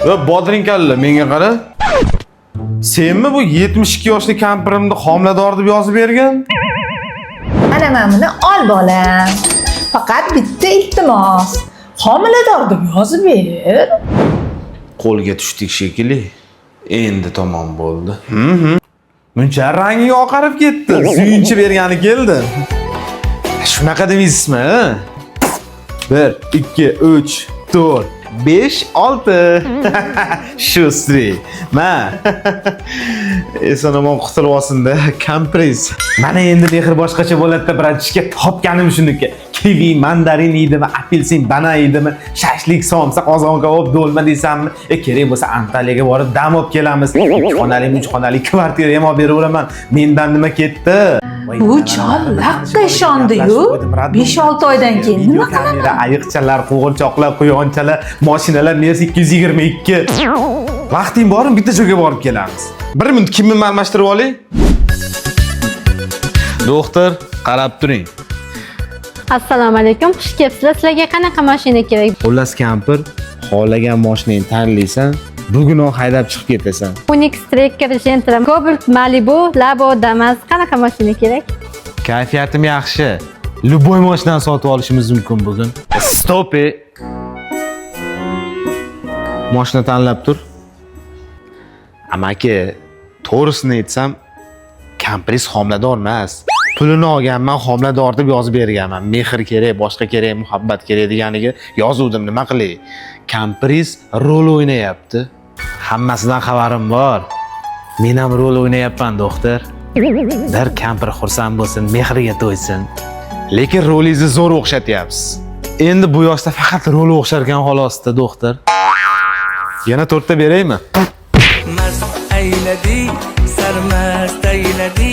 Va bodrinkalla menga qara. Senmi bu 72 yoshli kampirimni homilador deb yozib bergan? Mana buni ol bolam. Faqat bitta iltimos. Homilador deb yozib ber. Qo'lga tushdik shekilli. Endi tamom bo'ldi. Muncha rangi oqarib ketdi. Suyunchi bergani keldi. Shunaqa demaysizmi? 1, 2, 3, 4, 5, 6. Shustri. Ma. Eson-omon qutulib olsin-da, kompres. Mana endi mehr boshqacha bo'ladi-da, bratishga topganim shuniki. Kivi, mandarin yeydimi, apelsin, banan yeydimi, shashlik, somsa, qozon kabob, do'lma deysanmi? Kerak bo'lsa Antaliyaga borib dam olib kelamiz. 3 xonali, 3 xonali kvartira ham olib beraveraman. Mendan nima ketdi? Bu chol laqqa ishondi-yu. 5-6 oydan keyin nima qilaman? Ayiqchalar, qo'g'irchoqlar, quyonchalar, mashinalar Mercedes 222. Vaqting bormi, bitta joyga borib kelamiz. 1 minut kimni almashtirib oling? Doktor, qarab turing. Assalomu alaykum. Xush kelibsizlar. Sizlarga qanaqa mashina kerak? Xullas kampir, xohlagan mashinangni tanlaysan, bugunoq haydab chiqib ketasan. Phoenix, Tracker, Gentra, Cobalt, Malibu, Labo, Damas. Qanaqa mashina kerak? Kayfiyatim yaxshi. Luboy mashinani sotib olishimiz mumkin bugun. Stop. Mashina tanlab tur. Amaki, to'g'risini aytsam, kampiriz homilador emas. Pulini olganman, homilador deb yozib berganman. Mehr kerak, boshqa kerak, muhabbat kerak deganiga yozuvdim, nima qilay? Kampiriz rol o'ynayapti. Hammasidan xabarim bor. Men ham rol o'ynayapman, doktor. Bir kampir xursand bo'lsin, mehriga to'ysin. Lekin rolingizni zo'r o'xshatyapsiz. Endi bu yoshda faqat rol o'xsharkan xolosda, doktor. Yana 4 ta beraymi? Mast ayladi, sarmast ayladi,